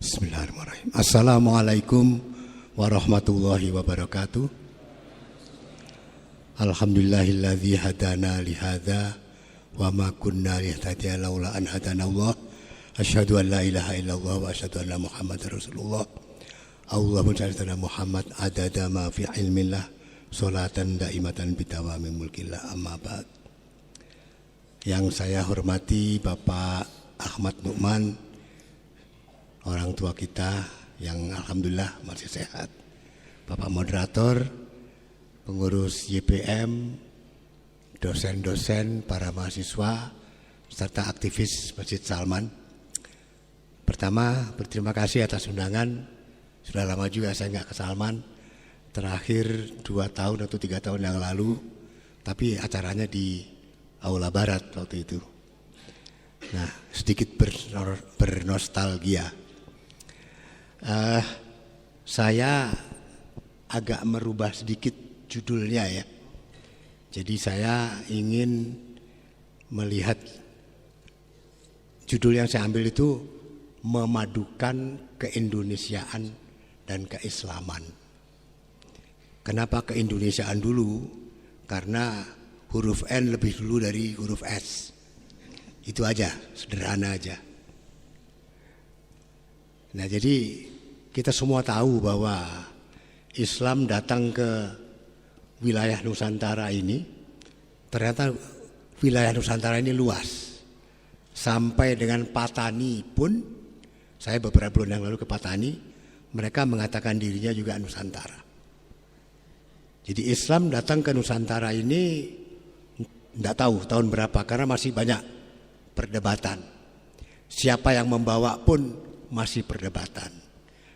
Bismillahirrahmanirrahim. Assalamualaikum warahmatullahi wabarakatuh. Alhamdulillahilladzi hadana lihadza wa ma kunna lihtadiya laula an hadanallah. Asyhadu an la ilaha illallah wa asyhadu anna Muhammadar Rasulullah. Allahumma shalli ala Muhammad adada ma fi ilmillah sholatan daimatan bidawami mulkillah, amma ba'd. Yang saya hormati Bapak Ahmad Nu'man, orang tua kita yang alhamdulillah masih sehat, Bapak moderator, pengurus YPM, dosen-dosen, para mahasiswa, serta aktivis Masjid Salman. Pertama, berterima kasih atas undangan. Sudah lama juga saya nggak ke Salman, terakhir 2 tahun atau 3 tahun yang lalu, tapi acaranya di Aula Barat waktu itu. Nah, sedikit bernostalgia. Saya agak merubah sedikit judulnya ya. Jadi saya ingin melihat judul yang saya ambil itu memadukan keindonesiaan dan keislaman. Kenapa keindonesiaan dulu? Karena huruf N lebih dulu dari huruf S. Itu aja, sederhana aja. Nah, jadi kita semua tahu bahwa Islam datang ke wilayah Nusantara ini. Ternyata wilayah Nusantara ini luas. Sampai dengan Patani pun, saya beberapa bulan yang lalu ke Patani, mereka mengatakan dirinya juga Nusantara. Jadi Islam datang ke Nusantara ini tidak tahu tahun berapa, karena masih banyak perdebatan. Siapa yang membawa pun masih perdebatan.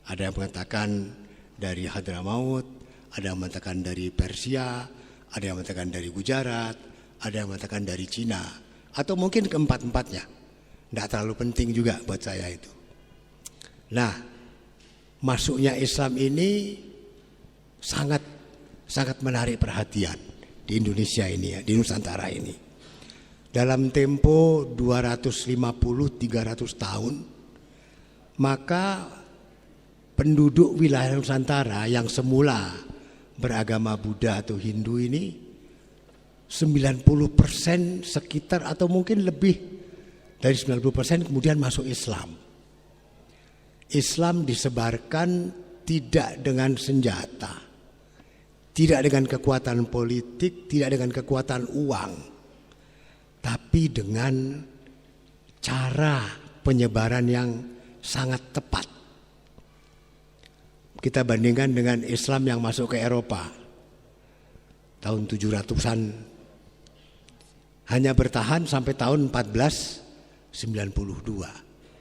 Ada yang mengatakan dari Hadramaut, ada yang mengatakan dari Persia, ada yang mengatakan dari Gujarat, ada yang mengatakan dari Cina, atau mungkin keempat-empatnya. Tidak terlalu penting juga buat saya itu. Nah, masuknya Islam ini sangat menarik perhatian di Indonesia ini ya, di Nusantara ini. Dalam tempo 250-300 tahun, maka penduduk wilayah Nusantara yang semula beragama Buddha atau Hindu ini 90% sekitar atau mungkin lebih dari 90% kemudian masuk Islam. Islam disebarkan tidak dengan senjata, tidak dengan kekuatan politik, tidak dengan kekuatan uang, tapi dengan cara penyebaran yang sangat tepat. Kita bandingkan dengan Islam yang masuk ke Eropa tahun 700-an, hanya bertahan sampai tahun 1492.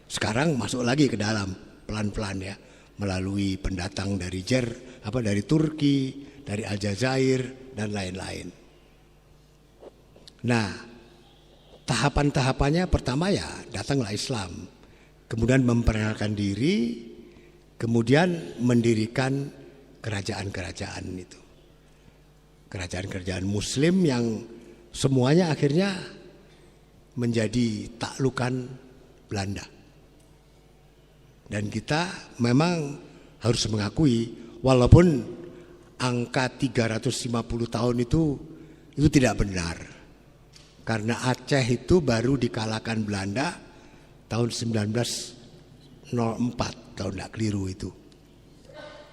Sekarang masuk lagi ke dalam pelan-pelan ya, melalui pendatang dari dari Turki, dari Aljazair dan lain-lain. Nah, tahapan-tahapannya pertama ya datanglah Islam, kemudian memperkenalkan diri, kemudian mendirikan kerajaan-kerajaan itu. Kerajaan-kerajaan Muslim yang semuanya akhirnya menjadi taklukan Belanda. Dan kita memang harus mengakui, walaupun angka 350 tahun itu tidak benar. Karena Aceh itu baru dikalahkan Belanda tahun 1904, tahun tidak keliru itu.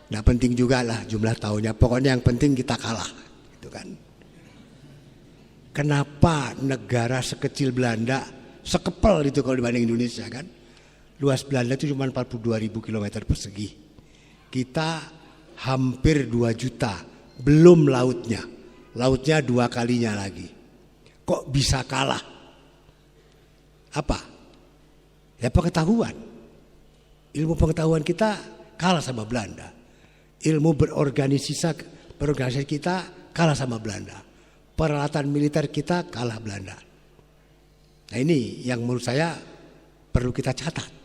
Tidak penting juga lah jumlah tahunnya, pokoknya yang penting kita kalah, gitu kan. Kenapa negara sekecil Belanda sekepel itu kalau dibanding Indonesia kan? Luas Belanda itu cuma 42.000 km persegi. Kita hampir 2 juta, belum lautnya. Lautnya 2 kalinya lagi. Kok bisa kalah? Apa? Ya pengetahuan. Ilmu pengetahuan kita kalah sama Belanda. Ilmu berorganisasi kita kalah sama Belanda. Peralatan militer kita kalah Belanda. Nah, ini yang menurut saya perlu kita catat.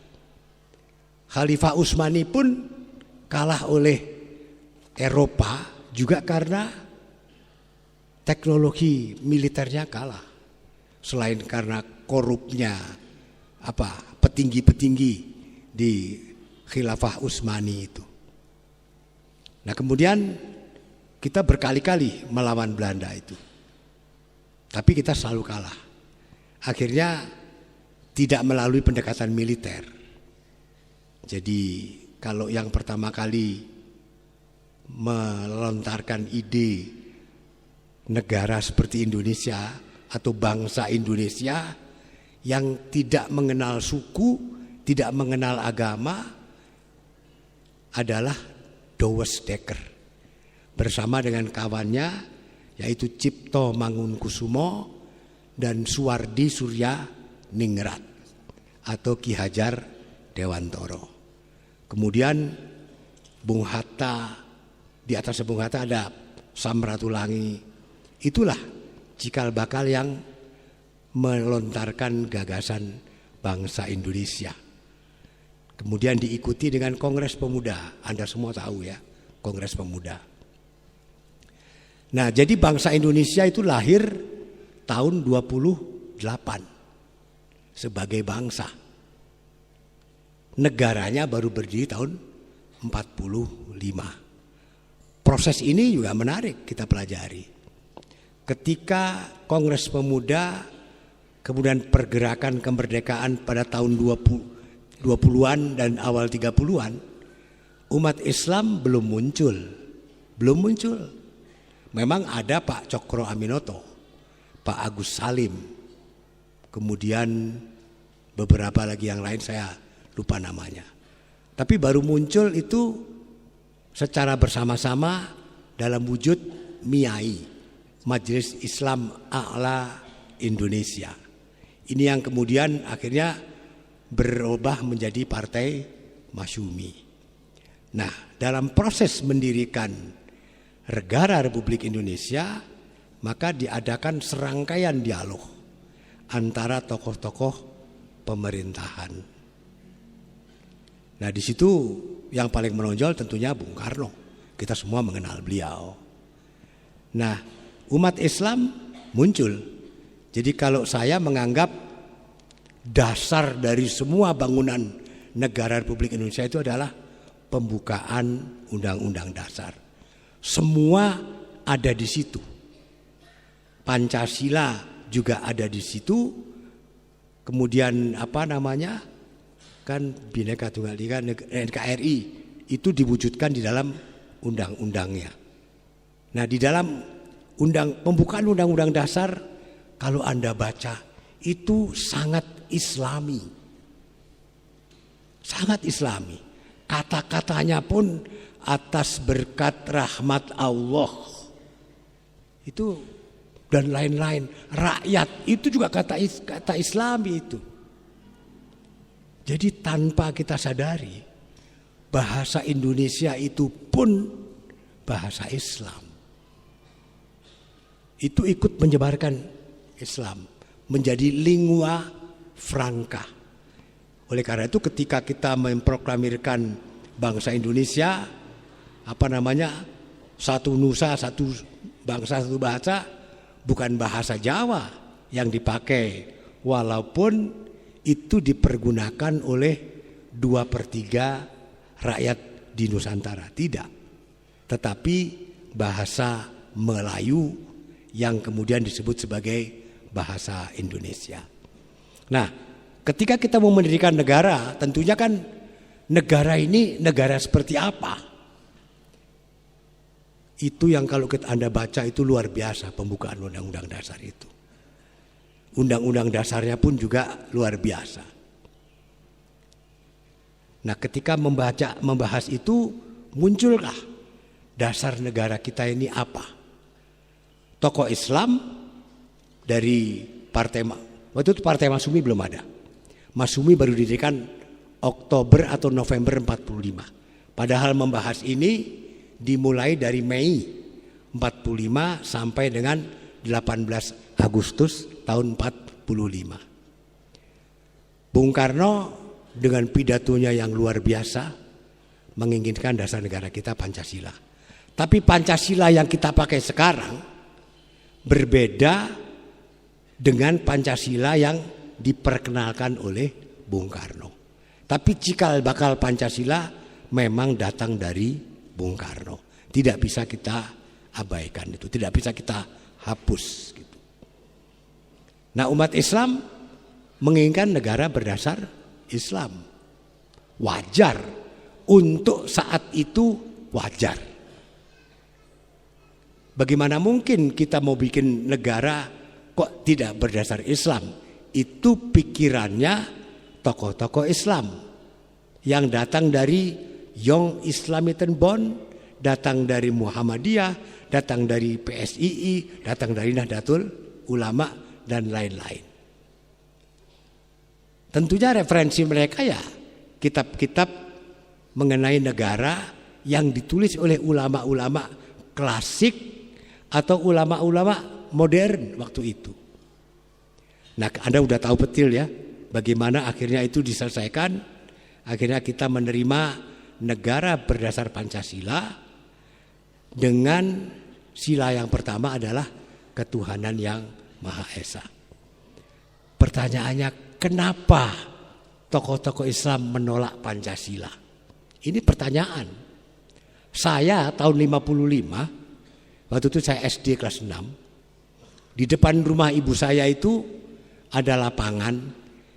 Khalifah Utsmani pun kalah oleh Eropa juga karena teknologi militernya kalah. Selain karena korupnya petinggi-petinggi di Khilafah Utsmani itu. Nah kemudian kita berkali-kali melawan Belanda itu. Tapi kita selalu kalah. Akhirnya tidak melalui pendekatan militer. Jadi kalau yang pertama kali melontarkan ide negara seperti Indonesia atau bangsa Indonesia yang tidak mengenal suku, tidak mengenal agama adalah Douwes Dekker bersama dengan kawannya yaitu Cipto Mangunkusumo dan Suwardi Surya Ningrat atau Ki Hajar Dewantoro. Kemudian Bung Hatta, di atas Bung Hatta ada Samratulangi. Itulah cikal bakal yang melontarkan gagasan bangsa Indonesia. Kemudian diikuti dengan Kongres Pemuda. Anda semua tahu ya, Kongres Pemuda. Nah, jadi bangsa Indonesia itu lahir tahun 28 sebagai bangsa. Negaranya baru berdiri tahun 45. Proses ini juga menarik kita pelajari. Ketika Kongres Pemuda, kemudian pergerakan kemerdekaan pada tahun 20-an dan awal 30-an, umat Islam belum muncul. Memang ada Pak Cokro Aminoto, Pak Agus Salim, kemudian beberapa lagi yang lain saya lupa namanya. Tapi baru muncul itu secara bersama-sama dalam wujud MIAI, Majelis Islam A'la Indonesia. Ini yang kemudian akhirnya berubah menjadi Partai Masyumi. Nah, dalam proses mendirikan Negara Republik Indonesia, maka diadakan serangkaian dialog antara tokoh-tokoh pemerintahan. Nah, di situ yang paling menonjol tentunya Bung Karno. Kita semua mengenal beliau. Nah, umat Islam muncul. Jadi kalau saya menganggap dasar dari semua bangunan negara Republik Indonesia itu adalah pembukaan Undang-Undang Dasar. Semua ada di situ. Pancasila juga ada di situ. Kemudian kan Bhinneka Tunggal Ika, NKRI itu diwujudkan di dalam undang-undangnya. Nah, di dalam pembukaan Undang-Undang Dasar, kalau Anda baca itu sangat Islami. Sangat Islami. Kata-katanya pun atas berkat rahmat Allah. Itu dan lain-lain. Rakyat itu juga kata Islami itu. Jadi tanpa kita sadari, bahasa Indonesia itu pun bahasa Islam. Itu ikut menyebarkan Islam, menjadi lingua franca. Oleh karena itu ketika kita memproklamirkan bangsa Indonesia, satu nusa, satu bangsa, satu bahasa, bukan bahasa Jawa yang dipakai, walaupun itu dipergunakan oleh 2/3 rakyat di Nusantara. Tidak. Tetapi bahasa Melayu yang kemudian disebut sebagai bahasa Indonesia. Nah, ketika kita mau mendirikan negara, tentunya kan negara ini negara seperti apa? Itu yang kalau Anda baca itu luar biasa pembukaan Undang-Undang Dasar itu. Undang-undang dasarnya pun juga luar biasa. Nah, ketika membahas itu, muncullah dasar negara kita ini apa? Tokoh Islam dari waktu itu Partai Masyumi belum ada. Masyumi baru didirikan Oktober atau November 45. Padahal membahas ini dimulai dari Mei 45 sampai dengan 18 Agustus tahun 45. Bung Karno dengan pidatonya yang luar biasa menginginkan dasar negara kita Pancasila. Tapi Pancasila yang kita pakai sekarang berbeda dengan Pancasila yang diperkenalkan oleh Bung Karno. Tapi cikal bakal Pancasila memang datang dari Bung Karno. Tidak bisa kita abaikan itu, tidak bisa kita hapus gitu. Nah, umat Islam menginginkan negara berdasar Islam. Wajar, untuk saat itu wajar. Bagaimana mungkin kita mau bikin negara kok tidak berdasar Islam? Itu pikirannya tokoh-tokoh Islam yang datang dari Young Islamitenbond, datang dari Muhammadiyah, datang dari PSII, datang dari Nahdlatul Ulama dan lain-lain. Tentunya referensi mereka ya kitab-kitab mengenai negara yang ditulis oleh ulama-ulama klasik atau ulama-ulama modern waktu itu. Nah, Anda udah tahu betul ya bagaimana akhirnya itu diselesaikan. Akhirnya kita menerima negara berdasar Pancasila dengan sila yang pertama adalah ketuhanan yang Maha Esa. Pertanyaannya, kenapa tokoh-tokoh Islam menolak Pancasila? Ini pertanyaan. Saya tahun 55, waktu itu saya SD kelas 6, di depan rumah ibu saya itu ada lapangan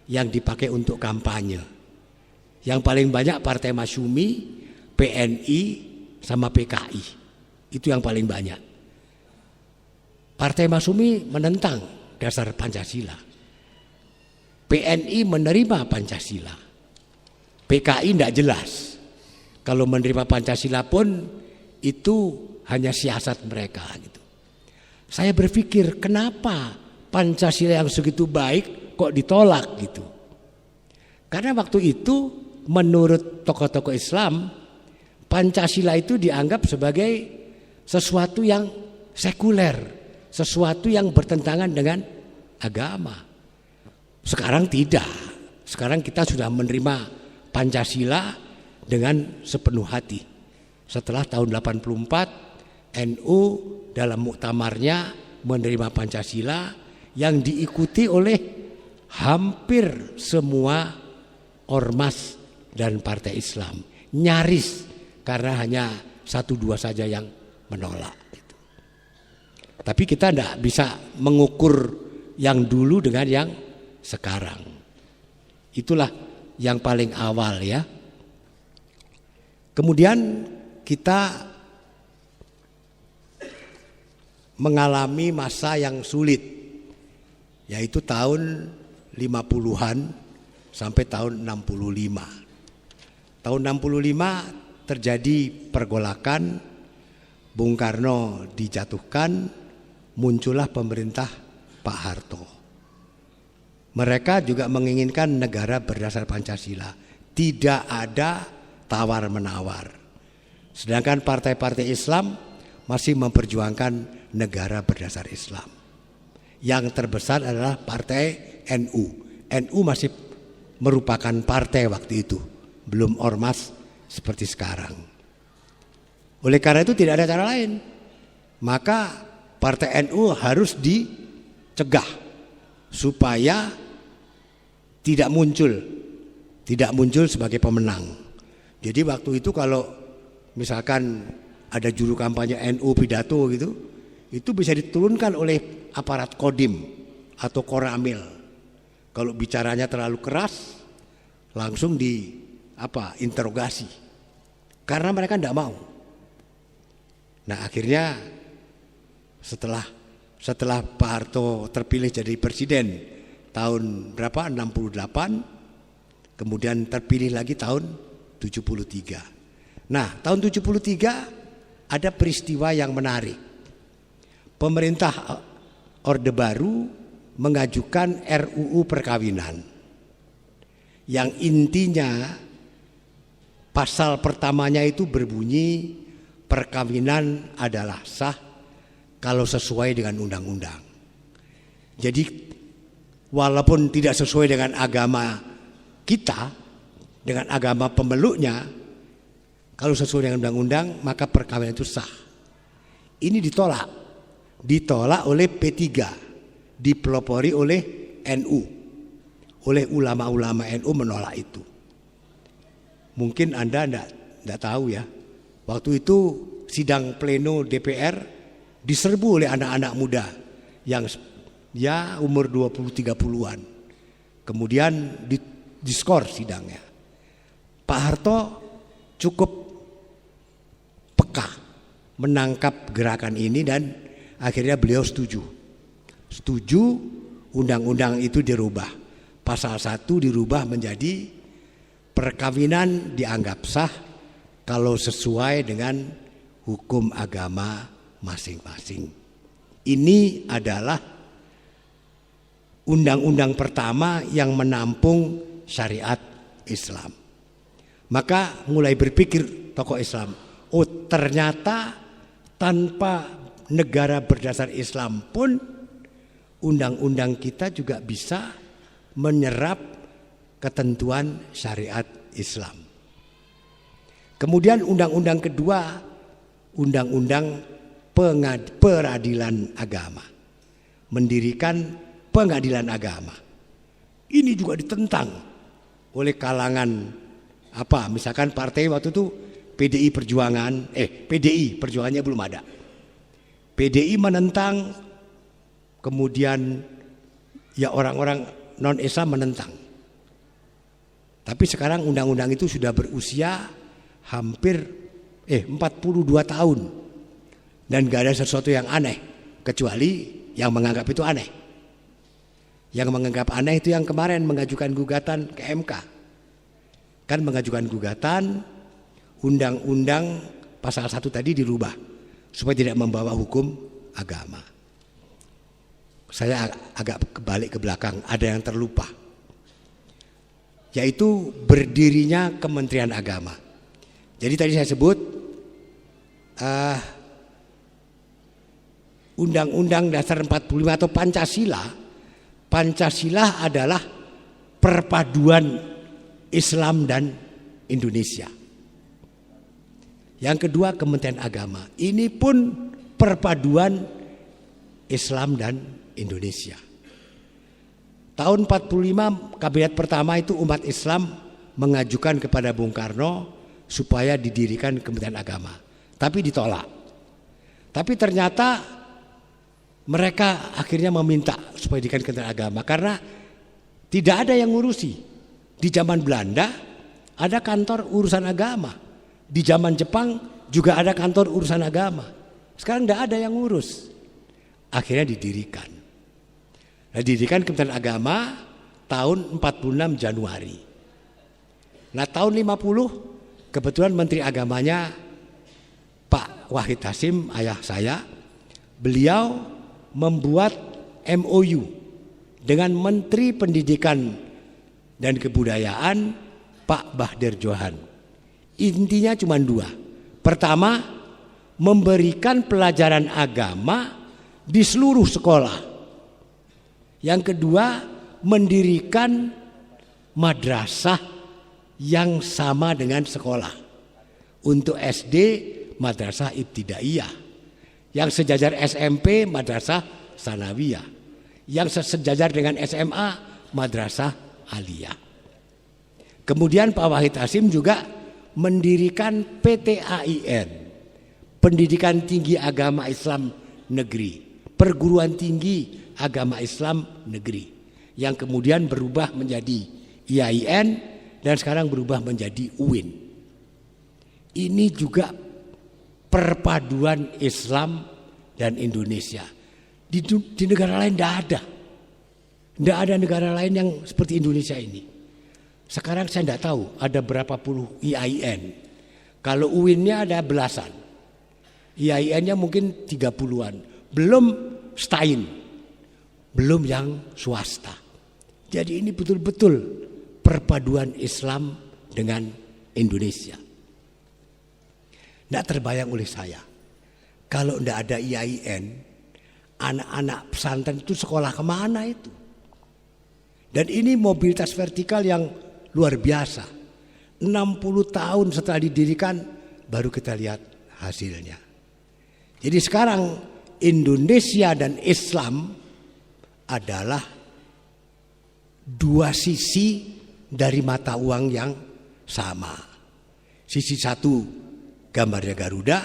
yang dipakai untuk kampanye. Yang paling banyak Partai Masyumi, PNI, sama PKI. Itu yang paling banyak. Partai Masyumi menentang dasar Pancasila. PNI menerima Pancasila. PKI tidak jelas. Kalau menerima Pancasila pun itu hanya siasat mereka gitu. Saya berpikir kenapa Pancasila yang segitu baik kok ditolak gitu. Karena waktu itu menurut tokoh-tokoh Islam Pancasila itu dianggap sebagai sesuatu yang sekuler, sesuatu yang bertentangan dengan agama. Sekarang tidak. Sekarang kita sudah menerima Pancasila dengan sepenuh hati. Setelah tahun 84 NU dalam muktamarnya menerima Pancasila yang diikuti oleh hampir semua ormas dan partai Islam. Nyaris, karena hanya 1-2 saja yang menolak. Tapi kita tidak bisa mengukur yang dulu dengan yang sekarang. Itulah yang paling awal ya. Kemudian kita mengalami masa yang sulit, yaitu tahun 50-an sampai tahun 65. Tahun 65 terjadi pergolakan, Bung Karno dijatuhkan, muncullah pemerintah Pak Harto. Mereka juga menginginkan negara berdasar Pancasila, tidak ada tawar-menawar. Sedangkan partai-partai Islam masih memperjuangkan negara berdasar Islam. Yang terbesar adalah partai NU. NU masih merupakan partai waktu itu, belum ormas seperti sekarang. Oleh karena itu tidak ada cara lain. Maka partai NU harus dicegah supaya tidak muncul sebagai pemenang. Jadi waktu itu kalau misalkan ada juru kampanye NU pidato gitu, itu bisa diturunkan oleh aparat Kodim atau Koramil. Kalau bicaranya terlalu keras, langsung interogasi. Karena mereka tidak mau. Nah, akhirnya setelah Pak Harto terpilih jadi presiden tahun 68, kemudian terpilih lagi tahun 73. Nah, tahun 73 ada peristiwa yang menarik. Pemerintah Orde Baru mengajukan RUU perkawinan yang intinya pasal pertamanya itu berbunyi perkawinan adalah sah kalau sesuai dengan undang-undang. Jadi walaupun tidak sesuai dengan agama kita, dengan agama pemeluknya, kalau sesuai dengan undang-undang maka perkawinan itu sah. Ini ditolak oleh P3, dipelopori oleh NU, oleh ulama-ulama NU menolak itu. Mungkin Anda enggak tahu ya. Waktu itu sidang pleno DPR diserbu oleh anak-anak muda yang ya umur 20-30-an. Kemudian diskor sidangnya. Pak Harto cukup peka menangkap gerakan ini dan akhirnya beliau setuju. Setuju undang-undang itu dirubah. Pasal 1 dirubah menjadi perkawinan dianggap sah kalau sesuai dengan hukum agama masing-masing. Ini adalah undang-undang pertama yang menampung syariat Islam. Maka mulai berpikir tokoh Islam, oh ternyata tanpa negara berdasar Islam pun undang-undang kita juga bisa menyerap ketentuan syariat Islam. Kemudian undang-undang kedua, undang-undang peradilan agama. Mendirikan pengadilan agama. Ini juga ditentang oleh kalangan misalkan partai waktu itu PDI Perjuangannya belum ada. PDI menentang, kemudian ya orang-orang non-Islam menentang. Tapi sekarang undang-undang itu sudah berusia hampir 42 tahun. Dan gak ada sesuatu yang aneh, kecuali yang menganggap itu aneh. Yang menganggap aneh itu yang kemarin mengajukan gugatan ke MK. Kan mengajukan gugatan, undang-undang pasal 1 tadi dirubah supaya tidak membawa hukum agama. Saya agak kebalik ke belakang, ada yang terlupa. Yaitu berdirinya Kementerian Agama. Jadi tadi saya sebut Undang-Undang Dasar 45 atau Pancasila. Pancasila adalah perpaduan Islam dan Indonesia. Yang kedua Kementerian Agama. Ini pun perpaduan Islam dan Indonesia. Tahun 45 kabinet pertama itu umat Islam mengajukan kepada Bung Karno supaya didirikan Kementerian Agama. Tapi ditolak. Tapi ternyata mereka akhirnya meminta supaya didirikan Kementerian Agama karena tidak ada yang ngurusi. Di zaman Belanda ada kantor urusan agama. Di zaman Jepang juga ada kantor urusan agama. Sekarang tidak ada yang ngurus. Akhirnya didirikan. Nah, didirikan Kementerian Agama tahun 46 Januari. Nah tahun 50 kebetulan Menteri Agamanya Pak Wahid Hasyim, ayah saya. Beliau membuat MOU dengan Menteri Pendidikan dan Kebudayaan Pak Bahdir Johan. Intinya cuma 2. Pertama, memberikan pelajaran agama di seluruh sekolah. Yang kedua, mendirikan madrasah yang sama dengan sekolah. Untuk SD, madrasah ibtidaiyah. Yang sejajar SMP, madrasah sanawiyah. Yang sejajar dengan SMA, madrasah aliyah. Kemudian Pak Wahid Hasyim juga mendirikan PTAIN, Pendidikan Tinggi Agama Islam Negeri, perguruan tinggi agama Islam negeri, yang kemudian berubah menjadi IAIN dan sekarang berubah menjadi UIN. Ini juga perpaduan Islam dan Indonesia. Di negara lain tidak ada negara lain yang seperti Indonesia ini. Sekarang saya tidak tahu ada berapa puluh IAIN. Kalau UIN-nya ada belasan, IAIN-nya mungkin 30-an. Belum STAIN, belum yang swasta. Jadi ini betul-betul perpaduan Islam dengan Indonesia. Tidak terbayang oleh saya, kalau tidak ada IAIN, anak-anak pesantren itu sekolah kemana itu? Dan ini mobilitas vertikal yang luar biasa. 60 tahun setelah didirikan baru kita lihat hasilnya. Jadi sekarang Indonesia dan Islam adalah dua sisi dari mata uang yang sama. Sisi satu gambarnya Garuda,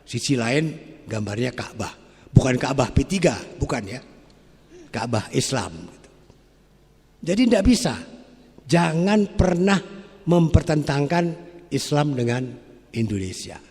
sisi lain gambarnya Ka'bah. Bukan Ka'bah P3, bukan ya. Ka'bah Islam. Jadi tidak bisa. Jangan pernah mempertentangkan Islam dengan Indonesia.